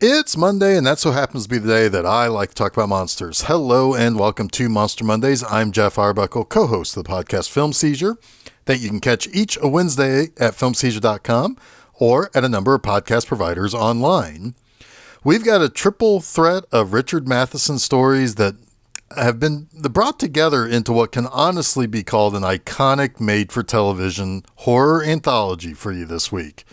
It's Monday, and that so happens to be the day that I like to talk about monsters. Hello, and welcome to Monster Mondays. I'm Jeff Arbuckle, co-host of the podcast Film Seizure, that you can catch each Wednesday at filmseizure.com or at a number of podcast providers online. We've got a triple threat of Richard Matheson stories that have been brought together into what can honestly be called an iconic made-for-television horror anthology for you this week.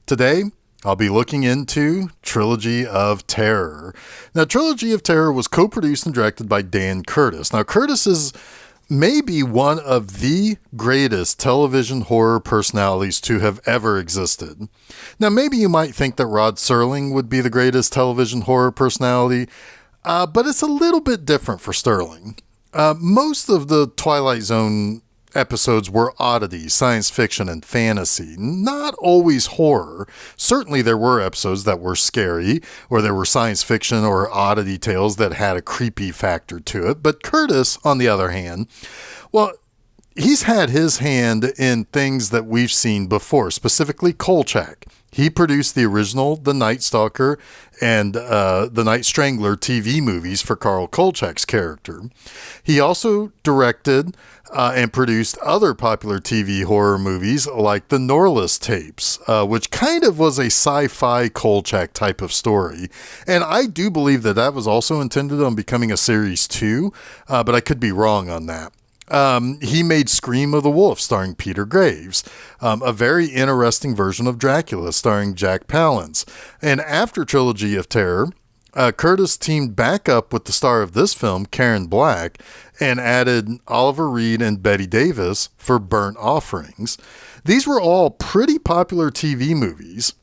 Today, I'll be looking into Trilogy of Terror. Now, Trilogy of Terror was co-produced and directed by Dan Curtis. Now, Curtis is maybe one of the greatest television horror personalities to have ever existed. Now, maybe you might think that Rod Serling would be the greatest television horror personality, but it's a little bit different for Serling. Most of the Twilight Zone episodes were oddities, science fiction, and fantasy, not always horror. Certainly there were episodes that were scary, or there were science fiction or oddity tales that had a creepy factor to it. But Curtis, on the other hand, well, he's had his hand in things that we've seen before, specifically Kolchak. He produced the original The Night Stalker and The Night Strangler TV movies for Carl Kolchak's character. He also directed and produced other popular TV horror movies like the Norliss tapes, which kind of was a sci-fi Kolchak type of story. And I do believe that that was also intended on becoming a series too, but I could be wrong on that. He made Scream of the Wolf starring Peter Graves, a very interesting version of Dracula starring Jack Palance. And after Trilogy of Terror, Curtis teamed back up with the star of this film, Karen Black, and added Oliver Reed and Bette Davis for Burnt Offerings. These were all pretty popular TV movies.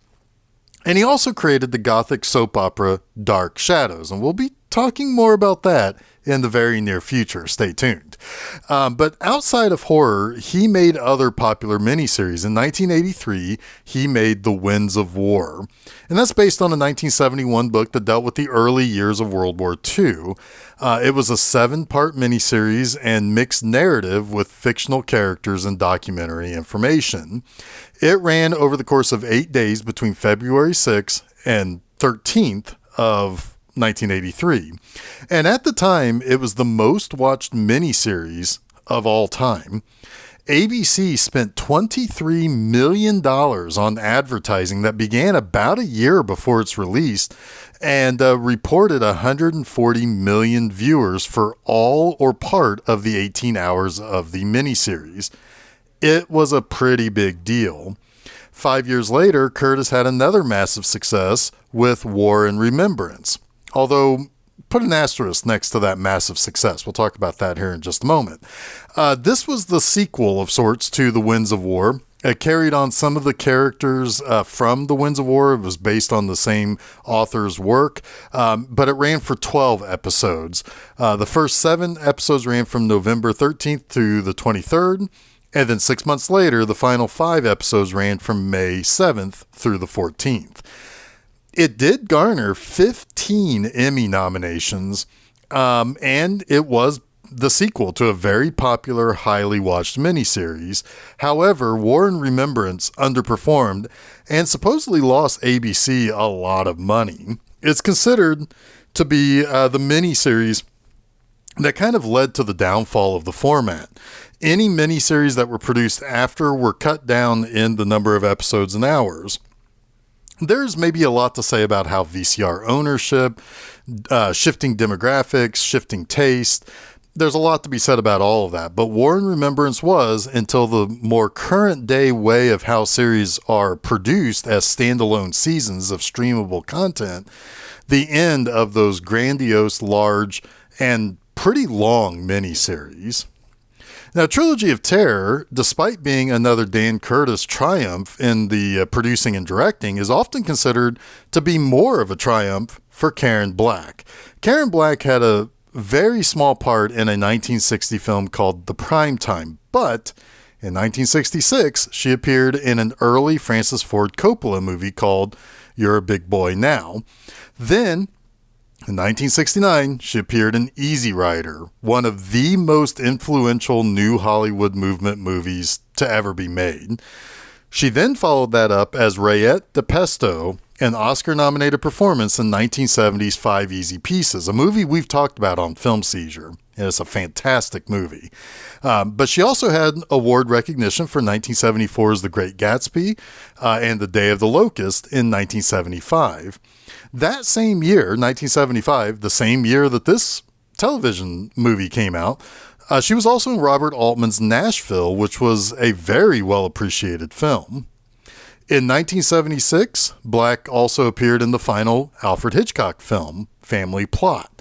And he also created the gothic soap opera Dark Shadows, and we'll be talking more about that in the very near future. Stay tuned. But outside of horror, he made other popular miniseries. In 1983, he made The Winds of War. And that's based on a 1971 book that dealt with the early years of World War II. It was a 7-part miniseries and mixed narrative with fictional characters and documentary information. It ran over the course of 8 days between February 6th and 13th of 1983. And at the time, it was the most watched miniseries of all time. ABC spent $23 million on advertising that began about a year before its release and reported 140 million viewers for all or part of the 18 hours of the miniseries. It was a pretty big deal. 5 years later, Curtis had another massive success with War and Remembrance. Although, put an asterisk next to that massive success. We'll talk about that here in just a moment. This was the sequel of sorts to The Winds of War. It carried on some of the characters from The Winds of War. It was based on the same author's work, but it ran for 12 episodes. The first 7 episodes ran from November 13th to the 23rd, and then 6 months later, the final 5 episodes ran from May 7th through the 14th. It did garner 15 Emmy nominations, and it was the sequel to a very popular, highly watched miniseries. However, War and Remembrance underperformed and supposedly lost ABC a lot of money. It's considered to be the miniseries that kind of led to the downfall of the format. Any miniseries that were produced after were cut down in the number of episodes and hours. There's maybe a lot to say about how VCR ownership, shifting demographics, shifting taste. There's a lot to be said about all of that. But War and Remembrance was, until the more current day way of how series are produced as standalone seasons of streamable content, the end of those grandiose, large, and pretty long miniseries. Now, Trilogy of Terror, despite being another Dan Curtis triumph in the producing and directing, is often considered to be more of a triumph for Karen Black. Karen Black had a very small part in a 1960 film called The Primetime, but in 1966, she appeared in an early Francis Ford Coppola movie called You're a Big Boy Now. Then, in 1969, she appeared in Easy Rider, one of the most influential new Hollywood movement movies to ever be made. She then followed that up as Rayette de Pesto an Oscar-nominated performance in 1970's Five Easy Pieces, a movie we've talked about on Film Seizure. And it's a fantastic movie. But she also had award recognition for 1974's The Great Gatsby and The Day of the Locust in 1975. That same year, 1975, the same year that this television movie came out, she was also in Robert Altman's Nashville, which was a very well-appreciated film. In 1976, Black also appeared in the final Alfred Hitchcock film, Family Plot.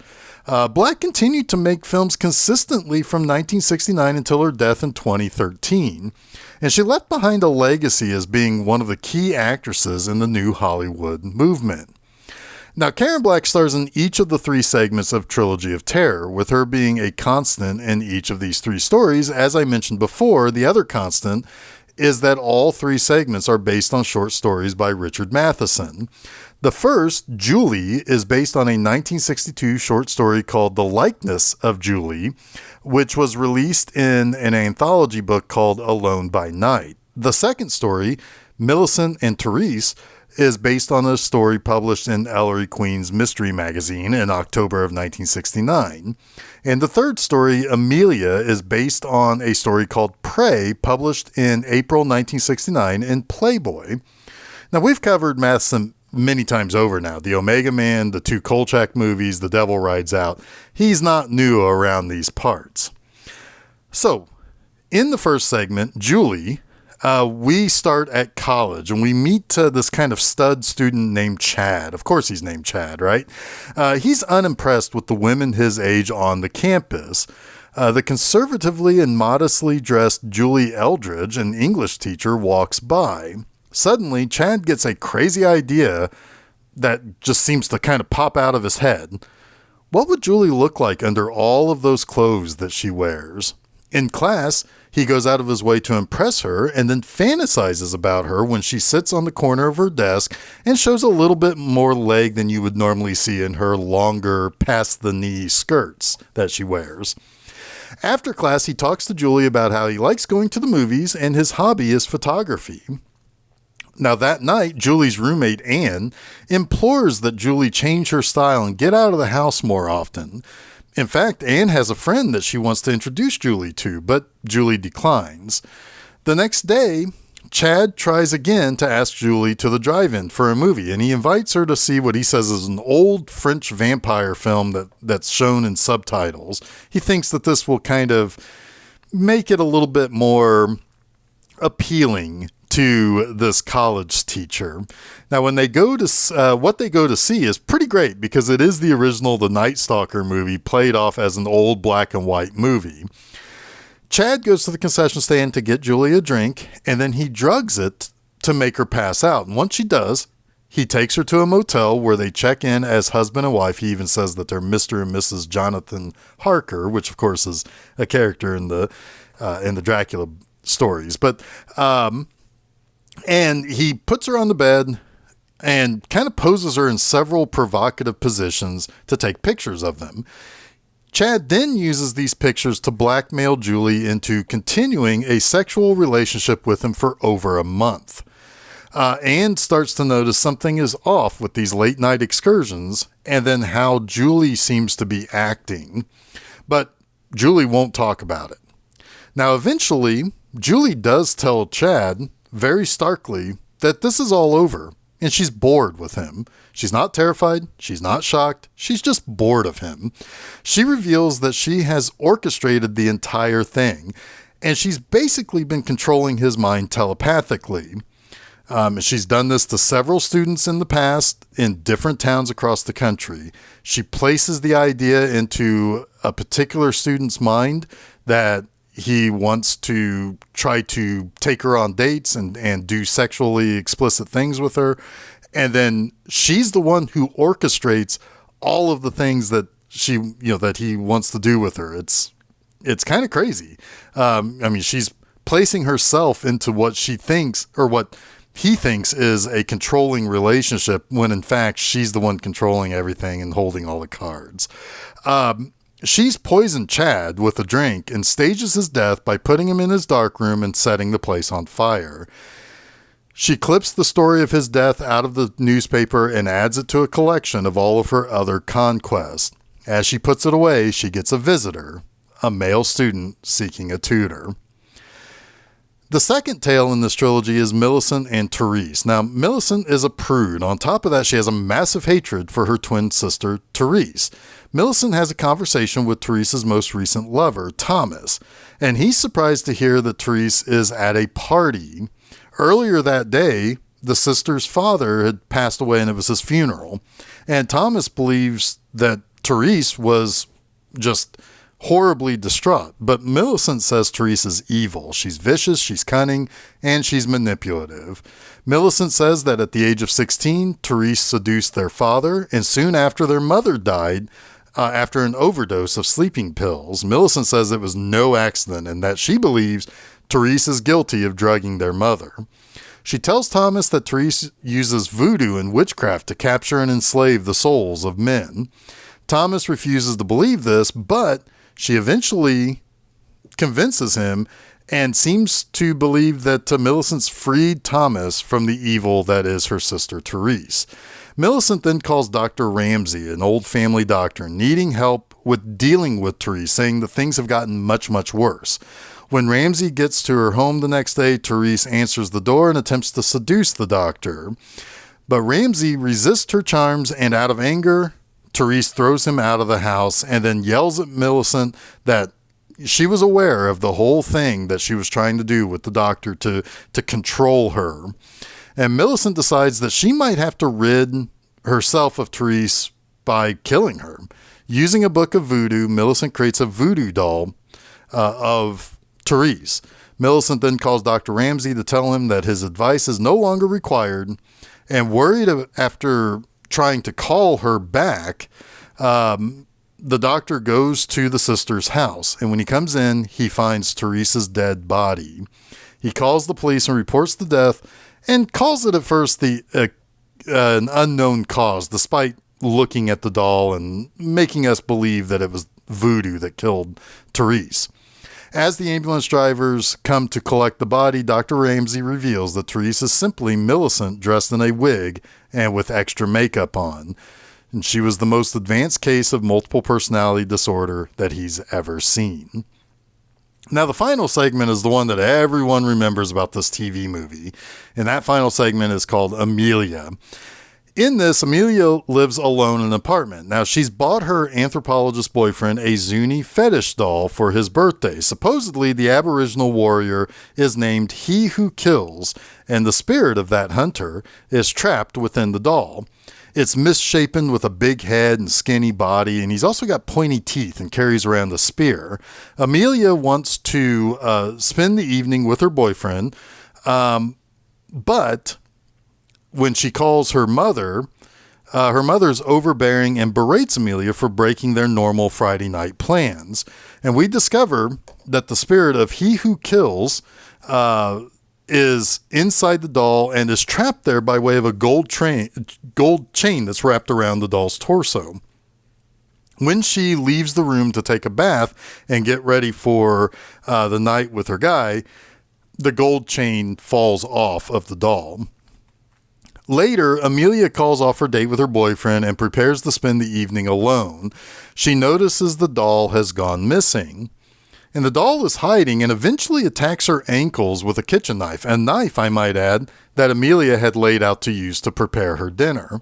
Black continued to make films consistently from 1969 until her death in 2013, and she left behind a legacy as being one of the key actresses in the new Hollywood movement. Now, Karen Black stars in each of the three segments of Trilogy of Terror, with her being a constant in each of these three stories. As I mentioned before, the other constant is that all three segments are based on short stories by Richard Matheson. The first, Julie, is based on a 1962 short story called The Likeness of Julie, which was released in an anthology book called Alone by Night. The second story, Millicent and Therese, is based on a story published in Ellery Queen's Mystery Magazine in October of 1969. And the third story, Amelia, is based on a story called Prey, published in April 1969 in Playboy. Now, we've covered Matheson many times over now. The Omega Man, the two Kolchak movies, The Devil Rides Out. He's not new around these parts. So, in the first segment, Julie, we start at college and we meet this kind of stud student named Chad. Of course he's named Chad, right? He's unimpressed with the women his age on the campus. The conservatively and modestly dressed Julie Eldridge, an English teacher, walks by. Suddenly, Chad gets a crazy idea that just seems to kind of pop out of his head. What would Julie look like under all of those clothes that she wears? In class, he goes out of his way to impress her and then fantasizes about her when she sits on the corner of her desk and shows a little bit more leg than you would normally see in her longer past-the-knee skirts that she wears. After class, he talks to Julie about how he likes going to the movies and his hobby is photography. Now that night, Julie's roommate, Anne, implores that Julie change her style and get out of the house more often. In fact, Anne has a friend that she wants to introduce Julie to, but Julie declines. The next day, Chad tries again to ask Julie to the drive-in for a movie, and he invites her to see what he says is an old French vampire film that's shown in subtitles. He thinks that this will kind of make it a little bit more appealing to this college teacher. Now, when they go to what they go to see is pretty great because it is the original The Night Stalker movie played off as an old black and white movie. Chad goes to the concession stand to get Julie a drink, and then he drugs it to make her pass out. And once she does, he takes her to a motel where they check in as husband and wife. He even says that they're Mr. and Mrs. Jonathan Harker, which of course is a character in the Dracula stories. But and he puts her on the bed and kind of poses her in several provocative positions to take pictures of them. Chad then uses these pictures to blackmail Julie into continuing a sexual relationship with him for over a month. Anne starts to notice something is off with these late night excursions and then how Julie seems to be acting. But Julie won't talk about it. Now, eventually, Julie does tell Chad very starkly that this is all over and she's bored with him. She's not terrified. She's not shocked. She's just bored of him. She reveals that she has orchestrated the entire thing and she's basically been controlling his mind telepathically. She's done this to several students in the past in different towns across the country. She places the idea into a particular student's mind that he wants to try to take her on dates and do sexually explicit things with her. And then she's the one who orchestrates all of the things that that he wants to do with her. It's kind of crazy. She's placing herself into what she thinks or what he thinks is a controlling relationship when in fact she's the one controlling everything and holding all the cards. She's poisoned Chad with a drink and stages his death by putting him in his dark room and setting the place on fire. She clips the story of his death out of the newspaper and adds it to a collection of all of her other conquests. As she puts it away, she gets a visitor, a male student seeking a tutor. The second tale in this trilogy is Millicent and Therese. Now, Millicent is a prude. On top of that, she has a massive hatred for her twin sister, Therese. Millicent has a conversation with Therese's most recent lover, Thomas, and he's surprised to hear that Therese is at a party. Earlier that day, the sister's father had passed away and it was his funeral, and Thomas believes that Therese was just horribly distraught, but Millicent says Therese is evil. She's vicious, she's cunning, and she's manipulative. Millicent says that at the age of 16, Therese seduced their father, and soon after their mother died after an overdose of sleeping pills. Millicent says it was no accident and that she believes Therese is guilty of drugging their mother. She tells Thomas that Therese uses voodoo and witchcraft to capture and enslave the souls of men. Thomas refuses to believe this, but she eventually convinces him and seems to believe that Millicent's freed Thomas from the evil that is her sister Therese. Millicent then calls Dr. Ramsey, an old family doctor, needing help with dealing with Therese, saying that things have gotten much, much worse. When Ramsey gets to her home the next day, Therese answers the door and attempts to seduce the doctor. But Ramsey resists her charms, and out of anger, Therese throws him out of the house and then yells at Millicent that she was aware of the whole thing that she was trying to do with the doctor to control her. And Millicent decides that she might have to rid herself of Therese by killing her. Using a book of voodoo, Millicent creates a voodoo doll of Therese. Millicent then calls Dr. Ramsey to tell him that his advice is no longer required, and worried after trying to call her back, the doctor goes to the sister's house, and when he comes in, he finds Therese's dead body. He calls the police and reports the death, and calls it at first an unknown cause, despite looking at the doll and making us believe that it was voodoo that killed Therese. As the ambulance drivers come to collect the body, Dr. Ramsey reveals that Therese is simply Millicent dressed in a wig and with extra makeup on. And she was the most advanced case of multiple personality disorder that he's ever seen. Now, the final segment is the one that everyone remembers about this TV movie, and that final segment is called Amelia. In this, Amelia lives alone in an apartment. Now, she's bought her anthropologist boyfriend a Zuni fetish doll for his birthday. Supposedly, the Aboriginal warrior is named He Who Kills, and the spirit of that hunter is trapped within the doll. It's misshapen with a big head and skinny body, and he's also got pointy teeth and carries around a spear. Amelia wants to spend the evening with her boyfriend, but when she calls her mother's overbearing and berates Amelia for breaking their normal Friday night plans. And we discover that the spirit of He Who Kills is inside the doll and is trapped there by way of a gold chain that's wrapped around the doll's torso. When she leaves the room to take a bath and get ready for the night with her guy, the gold chain falls off of the doll. Later, Amelia calls off her date with her boyfriend and prepares to spend the evening alone. She notices the doll has gone missing, and the doll is hiding and eventually attacks her ankles with a kitchen knife, a knife, I might add, that Amelia had laid out to use to prepare her dinner.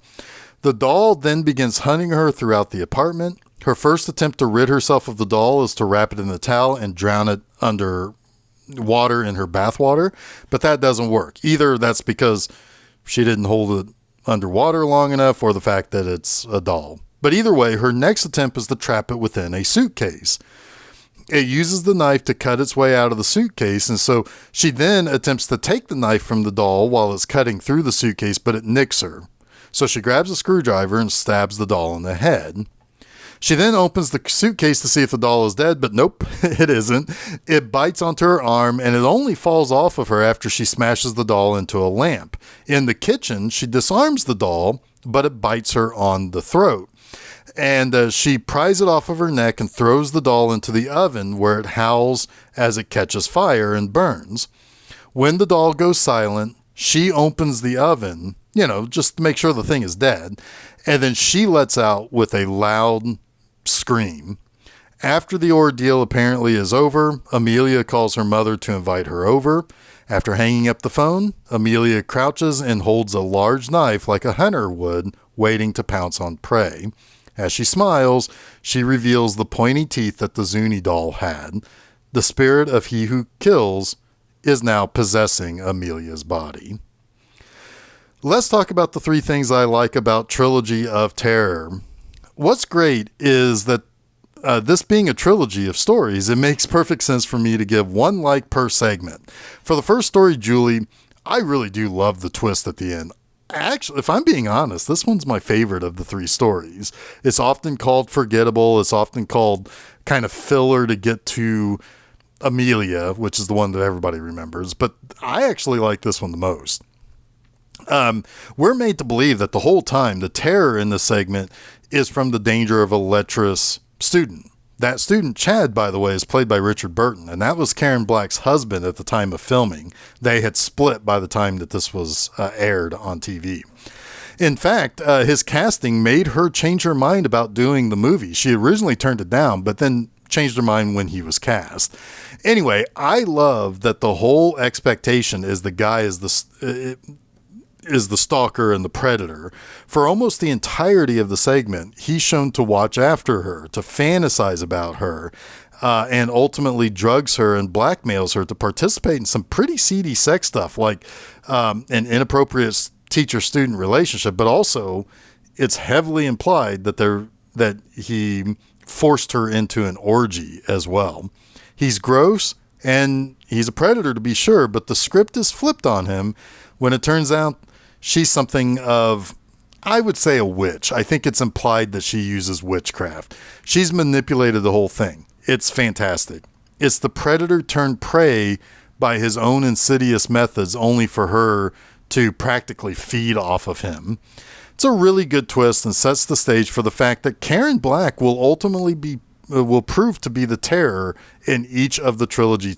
The doll then begins hunting her throughout the apartment. Her first attempt to rid herself of the doll is to wrap it in a towel and drown it under water in her bath water, but that doesn't work. Either that's because she didn't hold it underwater long enough, or the fact that it's a doll. But either way, her next attempt is to trap it within a suitcase. It uses the knife to cut its way out of the suitcase, and so she then attempts to take the knife from the doll while it's cutting through the suitcase, but it nicks her. So she grabs a screwdriver and stabs the doll in the head. She then opens the suitcase to see if the doll is dead, but nope, it isn't. It bites onto her arm, and it only falls off of her after she smashes the doll into a lamp. In the kitchen, she disarms the doll, but it bites her on the throat. And she pries it off of her neck and throws the doll into the oven, where it howls as it catches fire and burns. When the doll goes silent, She opens the oven, just to make sure the thing is dead. And then she lets out with a loud scream. After the ordeal apparently is over, Amelia calls her mother to invite her over. After hanging up the phone, Amelia crouches and holds a large knife like a hunter would, waiting to pounce on prey. As she smiles, she reveals the pointy teeth that the Zuni doll had. The spirit of he who kills is now possessing Amelia's body. Let's talk about the 3 things I like about Trilogy of Terror. What's great is that this being a trilogy of stories, it makes perfect sense for me to give 1 like per segment. For the first story, Julie, I really do love the twist at the end. Actually, if I'm being honest, this one's my favorite of the 3 stories. It's often called forgettable. It's often called kind of filler to get to Amelia, which is the one that everybody remembers. But I actually like this one the most. We're made to believe that the whole time the terror in this segment is from the danger of a lecherous student. That student, Chad, by the way, is played by Richard Burton, and that was Karen Black's husband at the time of filming. They had split by the time that this was aired on TV. In fact, his casting made her change her mind about doing the movie. She originally turned it down, but then changed her mind when he was cast. Anyway, I love that the whole expectation is the guy is the stalker and the predator. For almost the entirety of the segment, he's shown to watch after her, to fantasize about her, and ultimately drugs her and blackmails her to participate in some pretty seedy sex stuff, like an inappropriate teacher-student relationship. But also, it's heavily implied that he forced her into an orgy as well. He's gross and he's a predator to be sure, but the script is flipped on him when it turns out she's something of, I would say, a witch. I think it's implied that she uses witchcraft. She's manipulated the whole thing. It's fantastic. It's the predator turned prey by his own insidious methods, only for her to practically feed off of him. It's a really good twist and sets the stage for the fact that Karen Black will ultimately prove to be the terror in each of the trilogy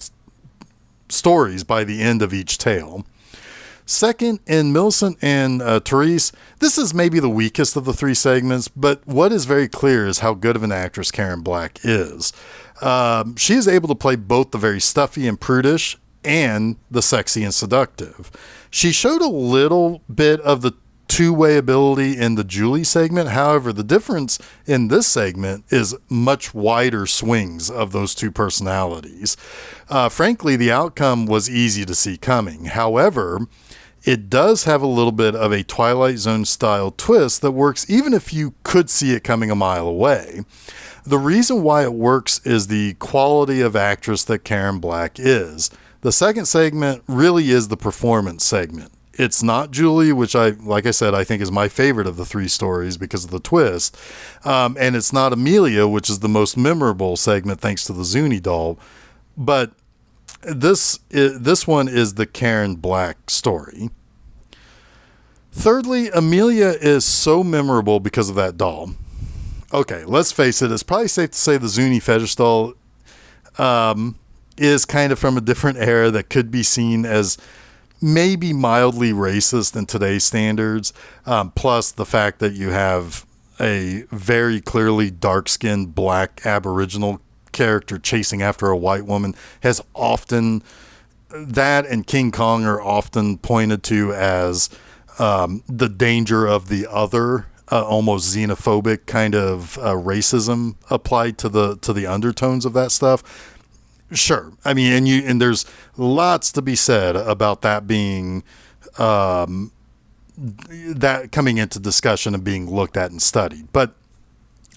stories by the end of each tale. Second, in Millicent and Therese, this is maybe the weakest of the 3 segments, but what is very clear is how good of an actress Karen Black is. She is able to play both the very stuffy and prudish and the sexy and seductive. She showed a little bit of the 2-way ability in the Julie segment. However, the difference in this segment is much wider swings of those 2 personalities. Frankly, the outcome was easy to see coming. However, it does have a little bit of a Twilight Zone style twist that works even if you could see it coming a mile away. The reason why it works is the quality of actress that Karen Black is. The second segment really is the performance segment. It's not Julie, which like I said, I think is my favorite of the 3 stories because of the twist. And it's not Amelia, which is the most memorable segment thanks to the Zuni doll. But this one is the Karen Black story. Thirdly, Amelia is so memorable because of that doll. Okay, let's face it. It's probably safe to say the Zuni fetish doll is kind of from a different era that could be seen as maybe mildly racist in today's standards, plus the fact that you have a very clearly dark-skinned black Aboriginal character chasing after a white woman has often, that and King Kong are often pointed to as the danger of the other, almost xenophobic kind of racism applied to the undertones of that stuff. Sure. I mean, and there's lots to be said about that being, that coming into discussion and being looked at and studied. But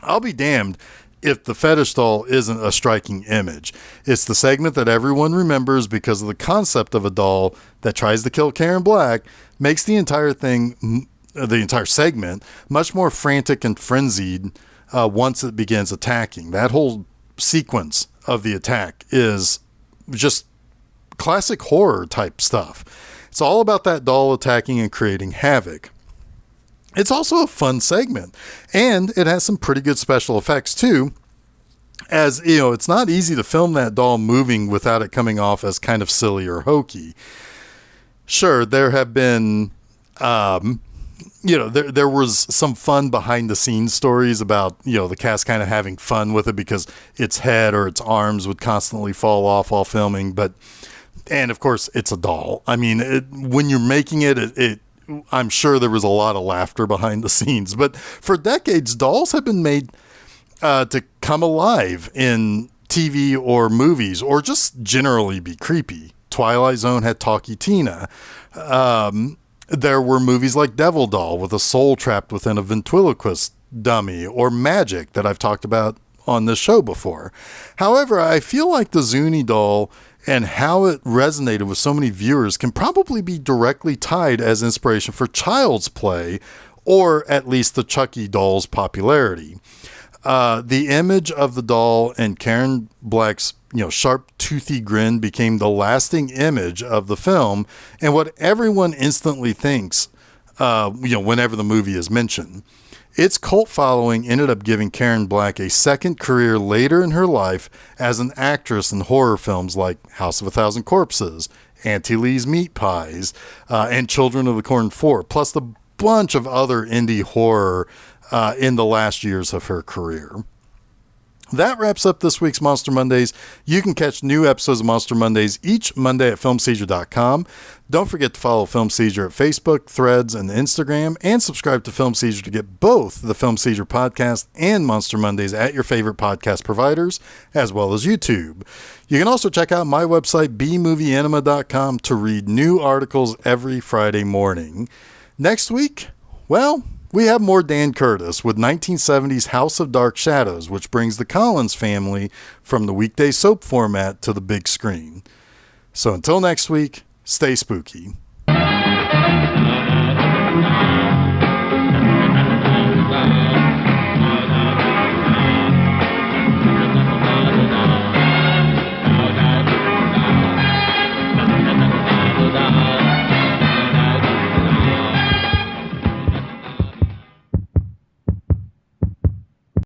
I'll be damned if the fetish doll isn't a striking image. It's the segment that everyone remembers because of the concept of a doll that tries to kill Karen Black makes the entire segment much more frantic and frenzied once it begins attacking. That whole sequence of the attack is just classic horror type stuff. It's all about that doll attacking and creating havoc. It's also a fun segment, and it has some pretty good special effects too. As you know, it's not easy to film that doll moving without it coming off as kind of silly or hokey. Sure, there have been, there was some fun behind the scenes stories about, the cast kind of having fun with it because its head or its arms would constantly fall off while filming. And of course, it's a doll. I mean, when you're making it, I'm sure there was a lot of laughter behind the scenes. But for decades, dolls have been made to come alive in TV or movies or just generally be creepy. Twilight Zone had Talkie Tina. There were movies like Devil Doll with a soul trapped within a ventriloquist dummy, or Magic that I've talked about on this show before. However, I feel like the Zuni doll and how it resonated with so many viewers can probably be directly tied as inspiration for Child's Play, or at least the Chucky doll's popularity. The image of the doll and Karen Black's sharp, toothy grin became the lasting image of the film and what everyone instantly thinks, whenever the movie is mentioned. Its cult following ended up giving Karen Black a second career later in her life as an actress in horror films like House of a Thousand Corpses, Auntie Lee's Meat Pies, and Children of the Corn 4, plus the bunch of other indie horror in the last years of her career. That wraps up this week's Monster Mondays. You can catch new episodes of Monster Mondays each Monday at filmseizure.com. Don't forget to follow Film Seizure at Facebook, Threads, and Instagram, and subscribe to Film Seizure to get both the Film Seizure podcast and Monster Mondays at your favorite podcast providers, as well as YouTube. You can also check out my website, bmovieanima.com, to read new articles every Friday morning. Next week, well, we have more Dan Curtis with 1970's House of Dark Shadows, which brings the Collins family from the weekday soap format to the big screen. So until next week, stay spooky.